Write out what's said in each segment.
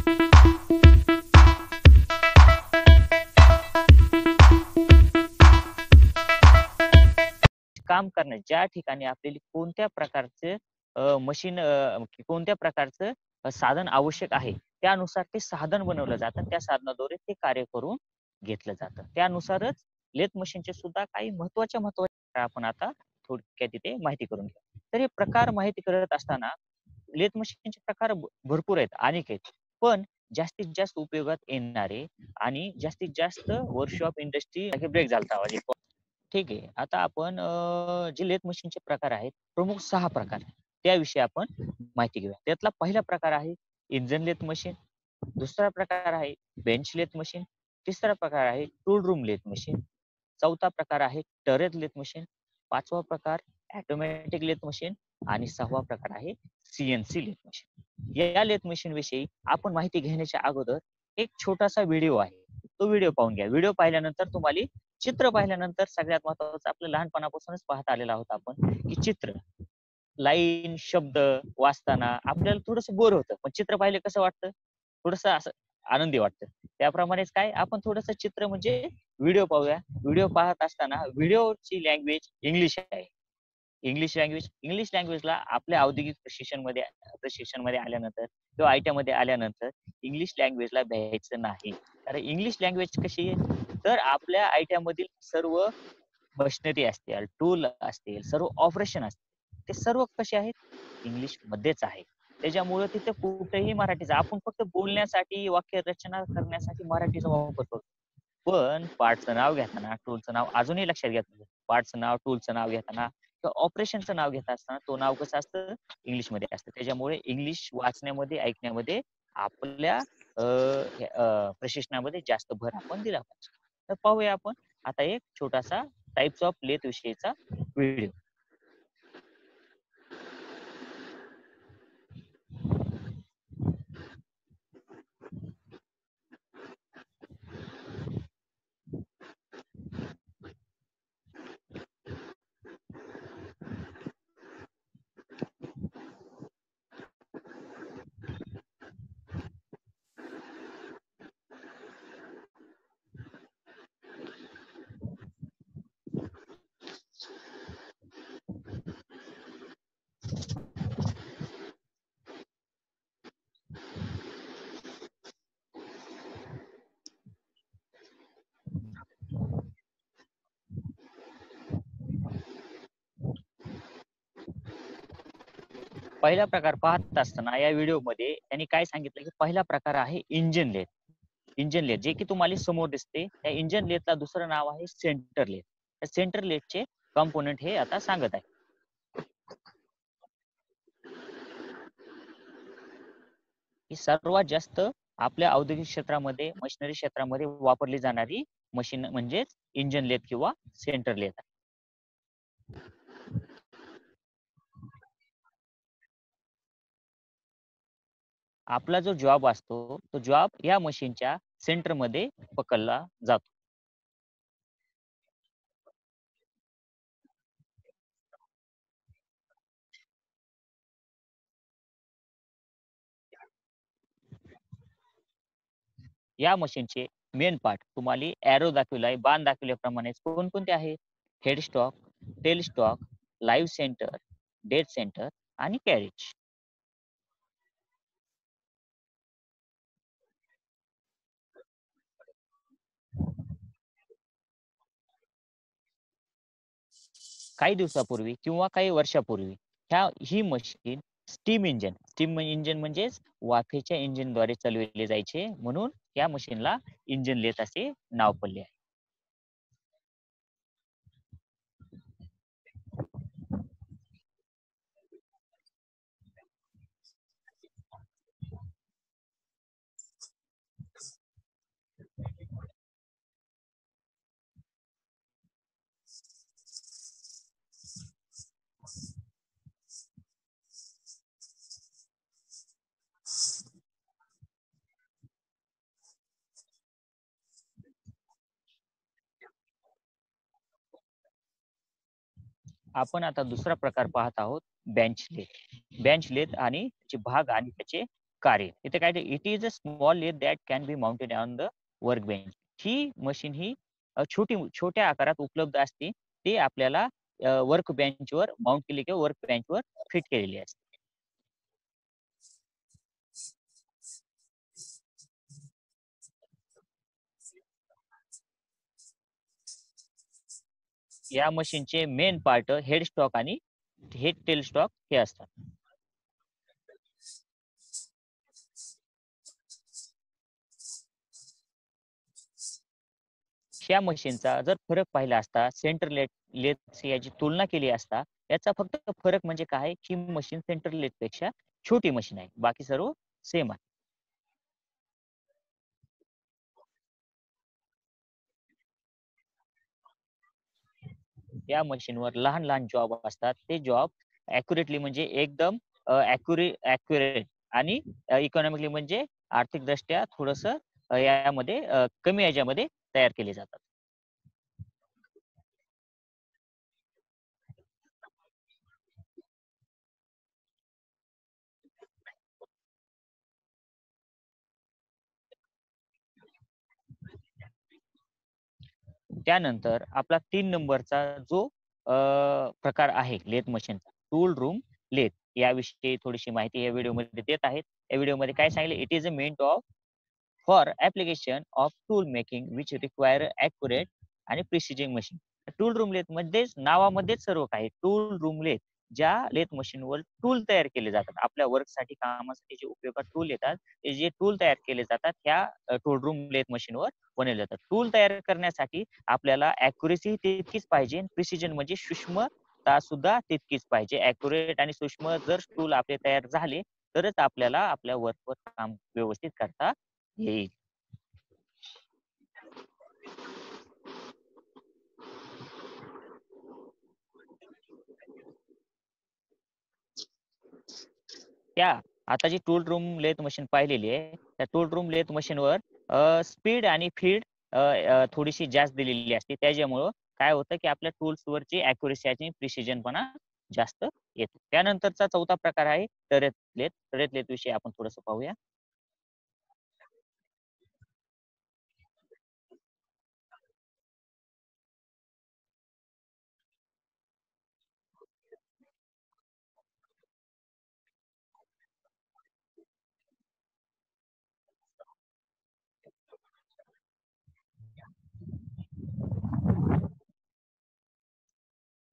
काम करण्यास ज्या ठिकाणी आपल्याला कोणत्या प्रकारचे मशीन कोणत्या प्रकारचं साधन आवश्यक आहे त्यानुसार ते साधन बनवलं जातं. त्या साधनाद्वारे ते कार्य करून घेतलं जातं. त्यानुसारच लेथ मशीनचे सुद्धा काही महत्वाच्या आपण आता थोडक्यात इथे माहिती करून घेऊ. तर हे प्रकार माहिती करत असताना लेथ मशीनचे प्रकार भरपूर आहेत, अनेक आहेत. पण जास्तीत जास्त उपयोगात येणारे आणि जास्तीत जास्त वर्कशॉप इंडस्ट्री ब्रेक झालता आवाज. ठीक आहे. आता आपण जे लेथ मशीनचे प्रकार आहेत, प्रमुख 6 प्रकार त्याविषयी आपण माहिती घेऊया. त्यातला पहिला प्रकार आहे इंजिन लेथ मशीन, दुसरा प्रकार आहे बेंच लेथ मशीन, तिसरा प्रकार आहे टूल रूम लेथ मशीन, चौथा प्रकार आहे टरेट लेथ मशीन, पाचवा प्रकार ऑटोमॅटिक लेथ मशीन आणि सहावा प्रकार आहे सीएनसी लेथ मशीन. या लेथ मशीन विषयी आपण माहिती घेण्याच्या अगोदर एक छोटासा व्हिडिओ आहे. तो व्हिडिओ पाहून घ्या. व्हिडिओ पाहिल्यानंतर तुम्हाला चित्र पाहिल्यानंतर सगळ्यात महत्वाचं आपलं लहानपणापासूनच पाहत आलेला आहोत आपण की चित्र, लाईन, शब्द वाचताना आपल्याला थोडंसं बोर होतं. पण चित्र पाहिले कसं वाटतं? थोडंसं असं आनंदी वाटतं. त्याप्रमाणेच काय आपण थोडंसं चित्र म्हणजे व्हिडिओ पाहूया. व्हिडिओ पाहत असताना व्हिडिओची लँग्वेज इंग्लिश आहे. इंग्लिश लँग्वेजला आपल्या औद्योगिक प्रशिक्षणमध्ये आल्यानंतर किंवा आयटीमध्ये आल्यानंतर इंग्लिश लँग्वेजला भ्यायचं नाही. कारण इंग्लिश लँग्वेज कशी आहे? तर आपल्या आयटीमधील सर्व मशिनरी असतील, टूल असतील, सर्व ऑपरेशन असतील, ते सर्व कसे आहेत? इंग्लिश मध्येच आहे. त्याच्यामुळे तिथे कुठेही मराठीचा आपण फक्त बोलण्यासाठी, वाक्य रचना करण्यासाठी मराठीचा वापर करतो. पण पार्टचं नाव घेताना, टूलचं नाव अजूनही लक्षात घ्या. पार्टचं नाव, टूलचं नाव घेताना किंवा ऑपरेशनचं नाव घेत असताना तो नाव कसं असतं? इंग्लिशमध्ये असतं. त्याच्यामुळे इंग्लिश वाचण्यामध्ये, ऐकण्यामध्ये आपल्या प्रशिक्षणामध्ये जास्त भर आपण दिला पाहिजे. तर पाहूया आपण आता एक छोटासा टाइप्स ऑफ लेथ विषयीचा व्हिडिओ. पहिला प्रकार पाहत असताना या व्हिडिओमध्ये त्यांनी काय सांगितलं की पहिला प्रकार आहे इंजिन लेथ. इंजिन लेथ जे की तुम्हाला समोर दिसते. त्या इंजिन लेथला दुसरं नाव आहे सेंटर लेथ. त्या सेंटर लेथचे कंपोनेंट हे आता सांगत आहे. ही सर्वात जास्त आपल्या औद्योगिक क्षेत्रामध्ये, मशिनरी क्षेत्रामध्ये वापरली जाणारी मशीन म्हणजे इंजिन लेथ किंवा सेंटर लेथ आहे. आपला जो जॉब असतो तो जॉब या मशीनच्या सेंटरमध्ये पकडला जातो. या मशीनचे मेन पार्ट तुम्हाला एरो दाखविलाय, बाण दाखविल्याप्रमाणे कोणकोणते आहेत? Head stock, tail stock, live centre, dead centre आणि कॅरेज. काही दिवसापूर्वी किंवा काही वर्षापूर्वी ही मशीन स्टीम इंजिन म्हणजेच वाफेच्या इंजिनद्वारे चालविले जायचे, म्हणून या मशीनला इंजिन लेथ असे नाव पडले आहे. आपण आता दुसरा प्रकार पाहत आहोत बेंच लेथ. बेंच लेथ आणि त्याचे भाग आणि त्याचे कार्य. इथे काय it is a small lathe that can be mounted on the work bench. ही मशीन ही छोट्या आकारात उपलब्ध असते. ते आपल्याला वर्क बेंचवर माउंट केली किंवा वर्क बेंचवर फिट केलेली असते. या मशीनचे मेन पार्ट हेड स्टॉक आणि हेड टेल स्टॉक हे असतात. ह्या मशीनचा जर फरक पाहिला असता सेंटर लेथ याची तुलना केली असता, याचा फक्त फरक म्हणजे काय ही मशीन सेंटर लेथ पेक्षा छोटी मशीन आहे. बाकी सर्व सेम आहे. या मशीनवर लहान लहान जॉब असतात. ते जॉब ॲक्युरेटली म्हणजे एकदम ॲक्युरेट आणि इकॉनॉमिकली म्हणजे आर्थिकदृष्ट्या थोडंसं यामध्ये कमी ह्याच्यामध्ये तयार केले जातात. त्यानंतर आपला 3 नंबरचा जो प्रकार आहे लेथ मशीनचा, टूल रूम लेथ. याविषयी थोडीशी माहिती या व्हिडिओमध्ये देत आहेत. या व्हिडिओमध्ये काय सांगितले, it is a meant of for application of tool making which require accurate आणि precision machine. Tool room lathe मध्येच नावामध्येच सर्व काही टूल रूम लेथ ज्या लेथ मशीनवर टूल तयार केले जातात. आपल्या वर्कसाठी कामासाठी जे उपयोगात टूल येतात, ते जे टूल तयार केले जातात ह्या टूल रूम लेथ मशीनवर बनवले जातात. टूल तयार करण्यासाठी आपल्याला ॲक्युरेसी तितकीच पाहिजे, प्रिसिजन म्हणजे सूक्ष्मता सुद्धा तितकीच पाहिजे. ॲक्युरेट आणि सूक्ष्म जर टूल आपले तयार झाले, तरच आपल्याला आपल्या वर्कवर काम व्यवस्थित करता येईल. त्या आता जी टूल रूम लेथ मशीन पाहिलेली आहे, त्या टूल रूम लेथ मशीनवर स्पीड आणि फीड थोडीशी जास्त दिलेली असते. त्याच्यामुळं काय होतं, की आपल्या टूल्सवरची ॲक्युरेसी आणि प्रिसिजनपणा जास्त येतो. त्यानंतरचा चौथा प्रकार आहे टरेट लेथ. टरेट लेथ विषयी आपण थोडंसं पाहूया.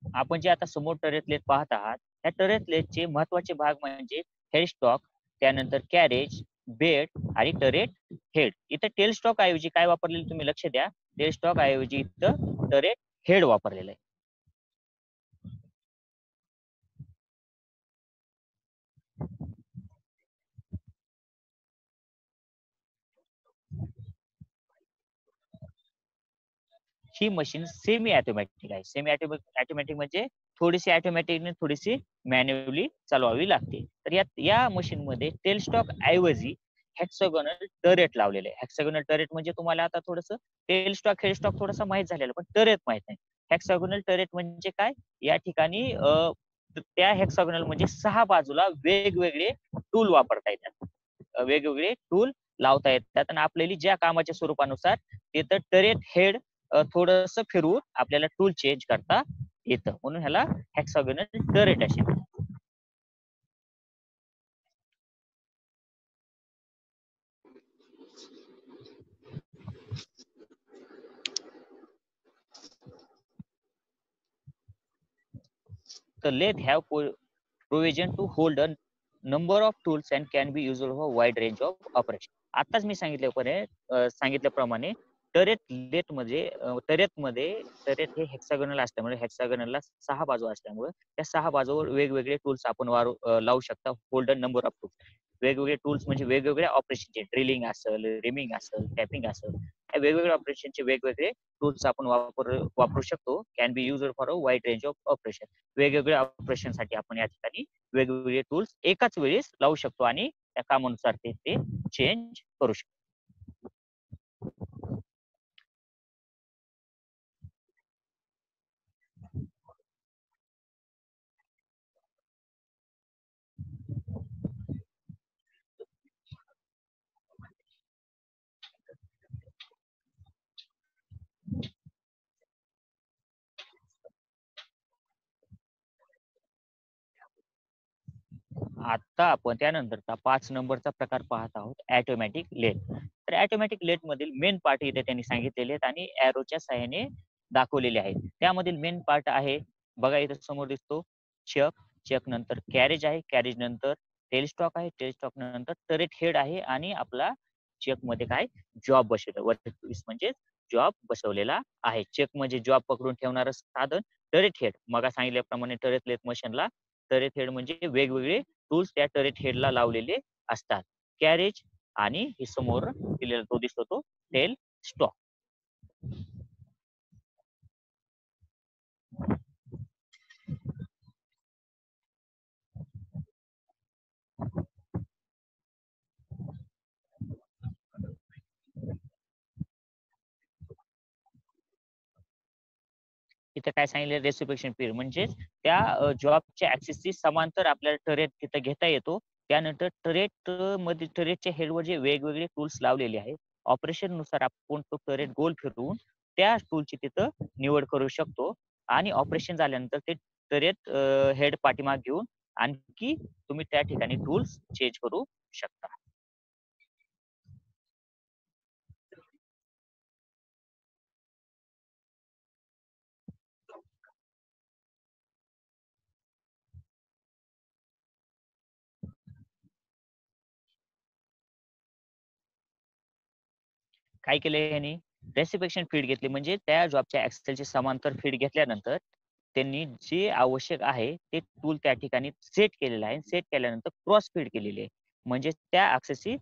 आपण जे आता समोर टरेट लेथ पाहत आहात, त्या टरेट लेथचे महत्त्वाचे भाग म्हणजे हेड स्टॉक, त्यानंतर कॅरेज, बेड आणि टरेट हेड. इथं टेल स्टॉक ऐवजी काय वापरलेलं तुम्ही लक्ष द्या. टेल स्टॉक ऐवजी इथं टरेट हेड वापरलेलं आहे. ही मशीन सेमी ऑटोमॅटिक आहे. सेमी ऑटोमॅटिक म्हणजे थोडीशी ऑटोमॅटिक आणि थोडीशी मॅन्युअली चालवावी लागते. तर या मशीनमध्ये टेल स्टॉक ऐवजी हेक्सागोनल टरेट लावलेलं आहे. हेक्सागोनल टरेट म्हणजे तुम्हाला आता थोडंसं टेल स्टॉक, हेड स्टॉक थोडंसं माहीत झालेलं, पण टरेट माहीत नाही. हेक्सागोनल टरेट म्हणजे काय? या ठिकाणी त्या हेक्सागोनल म्हणजे 6 बाजूला वेगवेगळे टूल वापरता येतात. वेगवेगळे टूल लावता येतात आणि आपल्याला ज्या कामाच्या स्वरूपानुसार तिथं टरेट हेड थोडंसं फिरवून आपल्याला टूल चेंज करता येतं. म्हणून ह्याला हेक्सागोनल टरेट असे म्हणतात. The lathe have provision to hold a number of tools and can be used for a wide range of operation. आताच मी सांगितल्याप्रमाणे टरेटमध्ये टरेट हे हेक्सागोनल असल्यामुळे हेक्सागोनलला 6 बाजू असल्यामुळे त्या 6 बाजूवर वेगवेगळे टूल्स आपण लावू शकता. Hold a number of tools. वेगवेगळे टूल्स म्हणजे वेगवेगळ्या ऑपरेशनचे ड्रिलिंग असेल, रिमिंग असेल, टॅपिंग असेल, या वेगवेगळ्या ऑपरेशनचे वेगवेगळे टूल्स आपण वापरू शकतो. Can be used for a wide range of operation. वेगवेगळ्या ऑपरेशनसाठी आपण या ठिकाणी वेगवेगळे टूल्स एकाच वेळेस लावू शकतो आणि त्या कामानुसार ते चेंज करू शकतो. आता आपण त्यानंतरचा 5 नंबरचा प्रकार पाहत आहोत ऑटोमॅटिक लेथ. तर ऑटोमॅटिक लेथ मधील मेन पार्ट इथे त्यांनी सांगितलेले आहेत आणि एरोच्या सहाय्याने दाखवलेले आहेत. त्यामधील मेन पार्ट आहे बघा इथे समोर दिसतो चक, चक नंतर कॅरेज आहे, कॅरेज नंतर टेल स्टॉक आहे, टेल स्टॉक नंतर टरेट हेड आहे आणि आपला चक मध्ये काय जॉब बसवलं वर्कपीस म्हणजे जॉब बसवलेला आहे. चक म्हणजे जॉब पकडून ठेवणारं साधन. टरेट हेड मग सांगितल्याप्रमाणे टरेट लेथ मशीनला टरेट हेड म्हणजे वेगवेगळे टूल्स त्या टरेट हेडला लावलेले असतात. कॅरेज आणि हे समोर दिलेला तो दिसतो तो टेल स्टॉक. इथं काय सांगितलं रेसिप्रोकेशन पिरियड म्हणजे त्या जॉबच्या ऍक्सिसची समांतर आपल्याला टरेट तिथं घेता येतो. त्यानंतर टरेट मध्ये टरेटच्या हेडवर जे वेगवेगळे टूल्स लावलेले आहेत. ऑपरेशन नुसार आपण तो टरेट गोल फिरवून त्या टूलची तिथं निवड करू शकतो आणि ऑपरेशन झाल्यानंतर ते टरेट हेड पाठीमाग घेऊन आणखी तुम्ही त्या ठिकाणी टूल्स चेंज करू शकता. काय केलंय यांनी रेसिपेक्शन फीड घेतली म्हणजे त्या जॉबच्या एक्सेलची समांतर फीड घेतल्यानंतर त्यांनी जे आवश्यक आहे ते टूल त्या ठिकाणी सेट केलेलं आहे. सेट केल्यानंतर क्रॉस फीड केलेली आहे. म्हणजे त्या ऍक्सेसची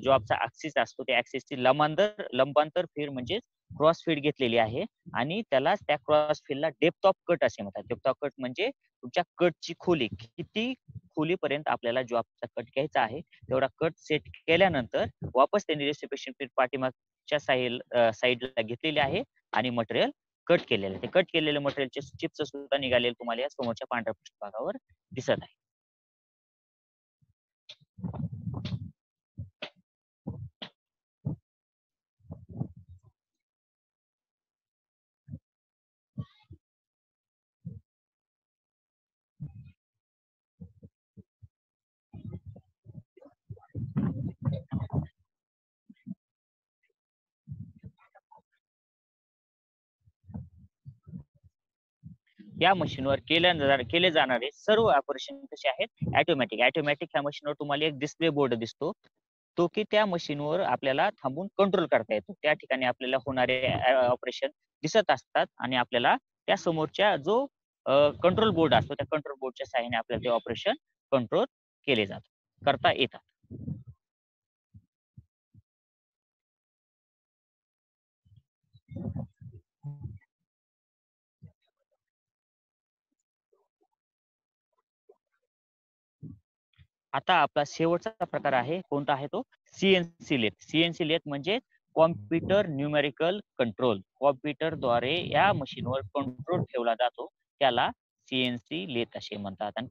जॉबचा ऍक्सिस असतो त्या ऍक्सिसची लंबांतर फीड म्हणजे क्रॉस फीड घेतलेली आहे आणि त्याला त्या क्रॉस फीडला डेप्थ ऑफ कट असे म्हणतात. डेप्थ ऑफ कट म्हणजे तुमच्या कटची खोली किती खोलीपर्यंत आपल्याला जॉबचा कट घ्यायचा आहे तेवढा कट सेट केल्यानंतर वापस त्यांनी रेसिपेक्शन फीड पाठीमागच्या साईडला घेतलेली आहे आणि मटेरियल कट केलेलं आहे. ते कट केलेले मटेरियलचे चिप्स सुद्धा निघालेले तुम्हाला या समोरच्या पांढऱ्या पृष्ठभागावर दिसत आहे. या मशीनवर केले जाणारे सर्व ऑपरेशन कसे आहेत ऑटोमॅटिक. ऑटोमॅटिक ह्या मशीनवर तुम्हाला एक डिस्प्ले बोर्ड दिसतो. तो की त्या मशीनवर आपल्याला थांबून कंट्रोल करता येतो. त्या ठिकाणी आपल्याला होणारे ऑपरेशन दिसत असतात आणि आपल्याला त्या समोरच्या जो कंट्रोल बोर्ड असतो त्या कंट्रोल बोर्डच्या सहाय्याने आपल्याला ते ऑपरेशन कंट्रोल केले जातात करता येतात. आता आपला शेवटचा प्रकार आहे कोणता आहे तो सीएनसी लेथ. सीएनसी लेथ म्हणजे कॉम्प्युटर न्यूमेरिकल कंट्रोल. कॉम्प्युटरद्वारे या मशीनवर कंट्रोल ठेवला जातो त्याला सीएनसी लेथ असे म्हणतात. आणि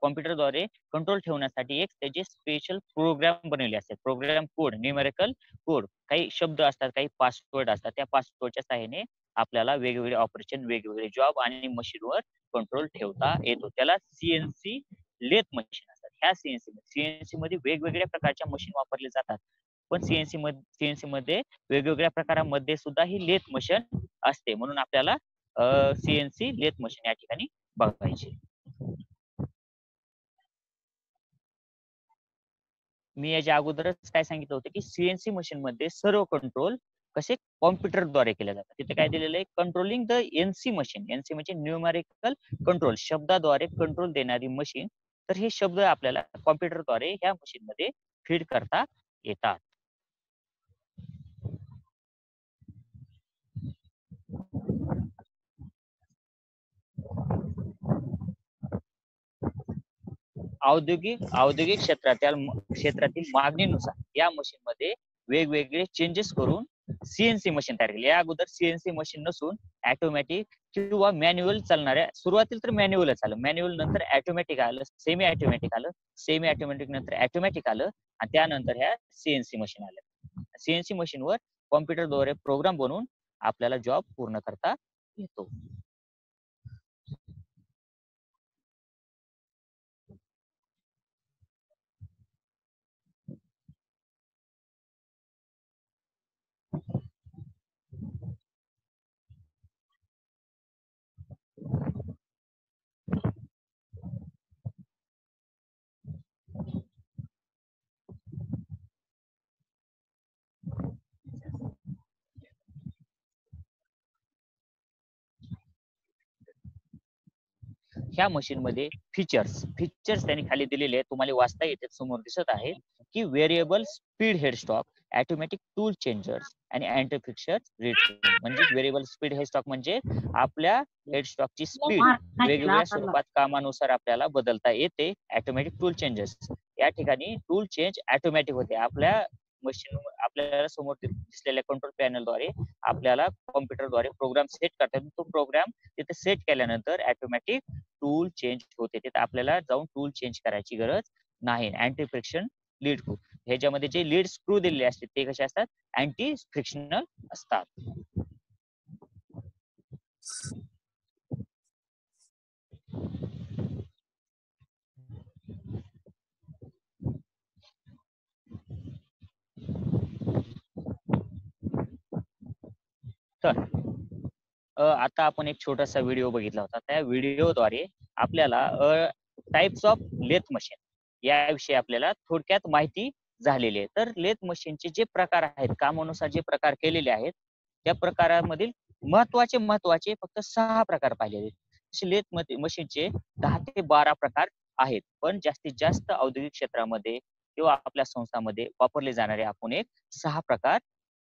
कॉम्प्युटरद्वारे कंट्रोल ठेवण्यासाठी एक त्याचे स्पेशल प्रोग्राम बनवले असतात. प्रोग्राम कोड न्यूमेरिकल कोड काही शब्द असतात काही पासवर्ड असतात त्या पासवर्डच्या सहाय्याने आपल्याला वेगवेगळे ऑपरेशन वेगवेगळे जॉब आणि मशीनवर कंट्रोल ठेवता येतो. त्याला सीएनसी लेथ मशीन असतात. ह्या सीएनसी मध्ये वेगवेगळ्या प्रकारच्या मशीन वापरले जातात. पण सीएनसी मध्ये वेगवेगळ्या प्रकारामध्ये सुद्धा ही लेथ मशीन असते. म्हणून आपल्याला सीएनसी लेथ मशीन या ठिकाणी बघायची. मी याच्या अगोदरच काय सांगितलं होतं की सीएनसी मशीन मध्ये सर्व कंट्रोल कसे कॉम्प्युटरद्वारे केले जातात. तिथे काय दिलेलं आहे controlling the NC machine. NC म्हणजे न्यूमरिकल कंट्रोल शब्दाद्वारे कंट्रोल देणारी मशीन. तर हे शब्द आपल्याला कॉम्प्युटरद्वारे ह्या मशीन मध्ये फीड करता येतात. औद्योगिक क्षेत्रातील मागणीनुसार या मशीन मध्ये वेगवेगळे चेंजेस करून सीएनसी मशीन तयार केली. या अगोदर सीएनसी मशीन नसून ऑटोमॅटिक किंवा मॅन्युअल चालणाऱ्या सुरुवातीला तर मॅन्युअलच आलं. मॅन्युअल नंतर ऑटोमॅटिक आलं, सेमी ऑटोमॅटिक आलं, सेमी ऑटोमॅटिक नंतर ऑटोमॅटिक आलं आणि त्यानंतर ह्या सीएनसी मशीन आल्या. सीएनसी मशीनवर कॉम्प्युटरद्वारे प्रोग्राम बनवून आपल्याला जॉब पूर्ण करता येतो. ह्या मशीन मध्ये फीचर्स त्यांनी खाली दिलेले आहेत, तुम्हाला वाचता येते, समोर दिसत आहे की variable speed head stock, automatic tool changers आणि अँटी फ्रिक्शन रीड टूल. म्हणजे व्हेरिएबल स्पीड हेड स्टॉक म्हणजे आपल्या हेड स्टॉकची स्पीड वेगवेगळ्या स्वरूपात कामानुसार आपल्याला बदलता येते. ऑटोमॅटिक टूल चेंजेस, या ठिकाणी टूल चेंज ऑटोमॅटिक होते. आपल्याला समोर दिसलेल्या कंट्रोल पॅनलद्वारे आपल्याला कॉम्प्युटरद्वारे प्रोग्राम सेट करता येतो. तो प्रोग्राम तिथे सेट केल्यानंतर ऑटोमॅटिक टूल चेंज होते. तिथे आपल्याला जाऊन टूल चेंज करायची गरज नाही. अँटी फ्रिक्शन लीड स्क्रू, ह्याच्यामध्ये जे लीड स्क्रू दिलेले असतात ते कसे असतात, अँटी फ्रिक्शनल असतात. तर आता आपण एक छोटासा व्हिडिओ बघितला होता. त्या व्हिडिओद्वारे आपल्याला टाइप्स ऑफ लेथ मशीन याविषयी आपल्याला थोडक्यात माहिती झालेली आहे. तर लेथ मशीनचे जे प्रकार आहेत, कामानुसार जे प्रकार केलेले आहेत, त्या प्रकारामधील महत्वाचे फक्त 6 प्रकार पाहिलेले. तसे लेथ मशीनचे 10 ते 12 प्रकार आहेत. पण जास्तीत जास्त औद्योगिक क्षेत्रामध्ये किंवा आपल्या संस्थांमध्ये वापरले जाणारे आपण एक 6 प्रकार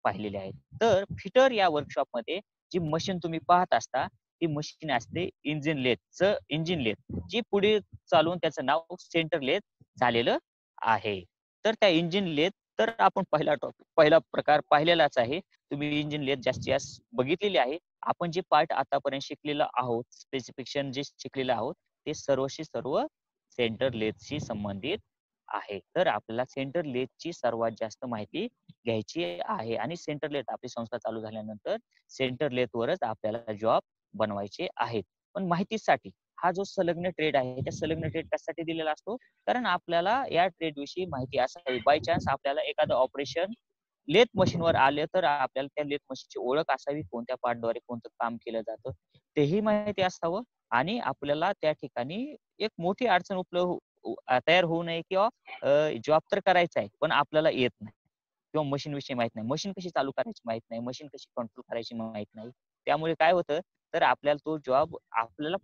पाहिलेले आहेत. तर फिटर या वर्कशॉपमध्ये जी मशीन तुम्ही पाहत असता, ती मशीन असते इंजिन लेथ, जी पुढे चालून त्याचं नाव सेंटर लेथ झालेलं आहे. तर त्या इंजिन लेथ, तर आपण पहिला प्रकार पाहिलेलाच आहे. तुम्ही इंजिन लेथ जास्तीत जास्त बघितलेली आहे. आपण जे पार्ट आतापर्यंत शिकलेलो आहोत, स्पेसिफिकेशन जे शिकलेलं आहोत, ते सर्वशी सर्व सेंटर लेथशी संबंधित आहे. तर आपल्याला सेंटर लेथची सर्वात जास्त माहिती घ्यायची आहे आणि सेंटर लेथ आपली संस्था चालू झाल्यानंतर सेंटर लेथ वरच आपल्याला जॉब बनवायचे आहेत. पण माहितीसाठी हा जो संलग्न ट्रेड आहे, त्या संलग्न ट्रेड कशासाठी दिलेला असतो, कारण आपल्याला या ट्रेड विषयी माहिती असावी. बाय चान्स आपल्याला एखादं ऑपरेशन लेथ मशीनवर आले तर आपल्याला त्या लेथ मशीनची ओळख असावी, कोणत्या पार्टद्वारे कोणतं काम केलं जातं तेही माहिती असावं. आणि आपल्याला त्या ठिकाणी एक मोठी अडचण तयार होऊ नये, किंवा जॉब तर करायचा आहे पण आपल्याला येत नाही, किंवा मशीन विषयी माहित नाही, मशीन कशी चालू करायची माहित नाही, मशीन कशी कंट्रोल करायची माहित नाही. त्यामुळे काय होतं, तर आपल्याला तो जॉब आपल्याला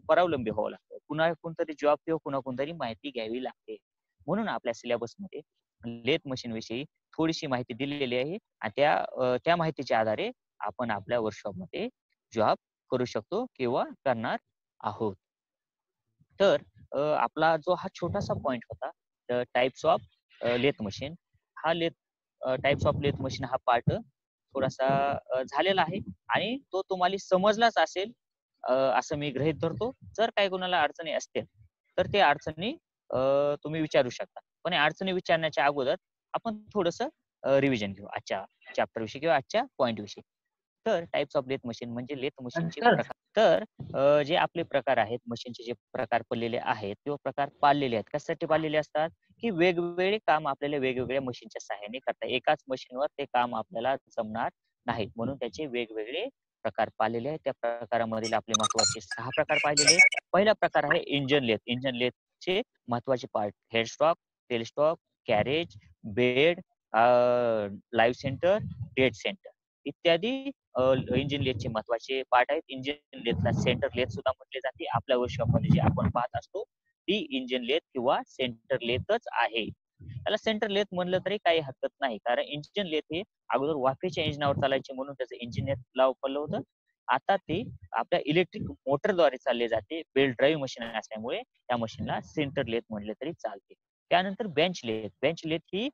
परावलंबी व्हावं लागतं. कुणा कोणतरी जॉब किंवा कुणा कोणतरी माहिती घ्यावी लागते. म्हणून आपल्या सिलेबसमध्ये लेथ मशीन विषयी थोडीशी माहिती दिलेली आहे आणि त्या माहितीच्या आधारे आपण आपल्या वर्कशॉपमध्ये जॉब करू शकतो किंवा करणार आहोत. तर आपला जो हा छोटासा पॉइंट होता, टाइप्स ऑफ लेथ मशीन, हा टाइप्स ऑफ लेथ मशीन हा पार्ट थोडासा झालेला आहे आणि तो तुम्हाला समजलाच असेल असं मी गृहीत धरतो. जर काही कोणाला अडचणी असतील तर ते अडचणी तुम्ही विचारू शकता. पण या अडचणी विचारण्याच्या अगोदर आपण थोडंसं रिव्हिजन घेऊ आजच्या चॅप्टर विषयी किंवा आजच्या पॉइंट विषयी. तर टाइप्स ऑफ लेथ मशीन म्हणजे लेथ मशीनचे प्रकार. तर जे आपले प्रकार आहेत, मशीनचे जे प्रकार पडलेले आहेत किंवा प्रकार पाळलेले आहेत, कशासाठी पाळलेले असतात, की वेगवेगळे काम आपल्याला वेगवेगळ्या मशीनच्या सहाय्याने करता. एकाच मशीनवर ते काम आपल्याला जमणार नाहीत, म्हणून त्याचे वेगवेगळे प्रकार पाळलेले आहेत. त्या प्रकारामधील आपले महत्वाचे 6 प्रकार पाहिलेले आहेत. पहिला प्रकार आहे इंजिन लेथ. इंजिन लेथचे महत्वाचे part head stock, tail stock, carriage, bed, live centre, dead centre इत्यादी इंजिन लेथचे महत्वाचे पार्ट आहेत. इंजिन लेथला सेंटर लेथ सुद्धा म्हटले जाते. आपल्या वर्कशॉपमध्ये जे आपण पाहत असतो ती इंजिन लेथ किंवा सेंटर लेथच आहे. त्याला सेंटर लेथ म्हणलं तरी काही हरकत नाही, कारण इंजिन लेथ हे अगोदर वाफेच्या इंजिनावर चालायचे म्हणून त्याचं इंजिन लेथ वापरलं होतं. आता ते आपल्या इलेक्ट्रिक मोटरद्वारे चालले जाते. बेल्ट ड्राईव्ह मशीन असल्यामुळे त्या मशीनला सेंटर लेथ म्हणले तरी चालते. त्यानंतर बेंच लेथ. बेंच लेथ ही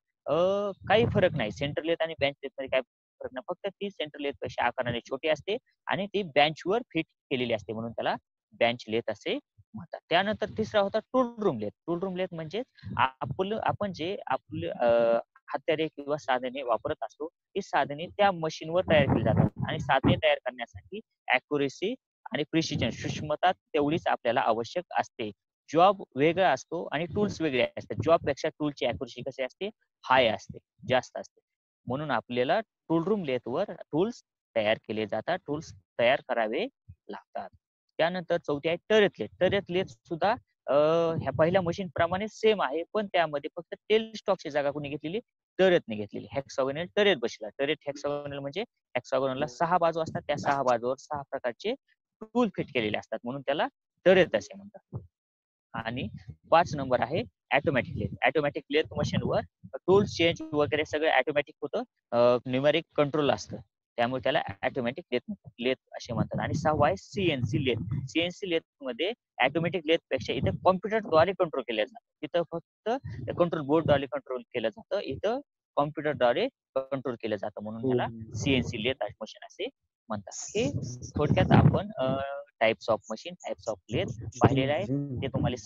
काही फरक नाही. सेंटर लेथ आणि बेंच लेथ मध्ये काही फरक नाही. फक्त ती सेंटर लेथ पेक्षा आकाराने छोटी असते आणि ती बेंचवर फिट केलेली असते, म्हणून त्याला बेंच लेथ असे म्हणतात. त्यानंतर तिसरा होता tool room lathe. Tool room lathe म्हणजे आपण जे आपले हत्यारे किंवा साधने वापरत असतो, ती साधने त्या मशीनवर तयार केली जातात आणि साधने तयार करण्यासाठी अॅक्युरेसी आणि प्रिसिजन, सूक्ष्मता तेवढीच आपल्याला आवश्यक असते. जॉब वेगळा असतो आणि टूल्स वेगळे असतात. जॉब पेक्षा टूलची अॅक्युरेसी कशी असते, हाय असते, जास्त असते. म्हणून आपल्याला टूल रूम लेथवर टूल्स तयार केले जातात, टूल्स तयार करावे लागतात. त्यानंतर चौथी आहे टर्रेट लेथ. टर्रेट लेथ सुद्धा ह्या पहिल्या मशीन प्रमाणे सेम आहे, पण त्यामध्ये फक्त टेल स्टॉकची जागा कोणी घेतलेली, टर्रेटने घेतलेली. हेक्सागोनल टर्रेट बसला. टर्रेट हेक्सागोनल म्हणजे हेक्सागोनलला 6 बाजू असतात, त्या 6 बाजूवर 6 प्रकारचे टूल फिट केलेले असतात, म्हणून त्याला टर्रेट असे म्हणतात. आणि 5 नंबर आहे ऑटोमॅटिक लेथ. ऑटोमॅटिक लेथ मशीनवर टूल चेंज वगैरे सगळं ऑटोमॅटिक होतं. न्यूमेरिक कंट्रोल असतं. त्यामुळे त्याला ऑटोमॅटिक लेथ लेथ असे म्हणतात. आणि 6वा आहे सीएनसी लेथ. सीएनसी लेथ मध्ये ऑटोमॅटिक लेथ पेक्षा इथे कॉम्प्युटरद्वारे कंट्रोल केलं जातं. तिथं फक्त कंट्रोल बोर्डद्वारे कंट्रोल केलं जातं. इथं कॉम्प्युटरद्वारे कंट्रोल केलं जातं, म्हणून ह्याला सीएनसी लेथ मशीन असे म्हणतात. हे थोडक्यात आपण types of machine, types of lathe पाहिलेले आहेत. ते तुम्हाला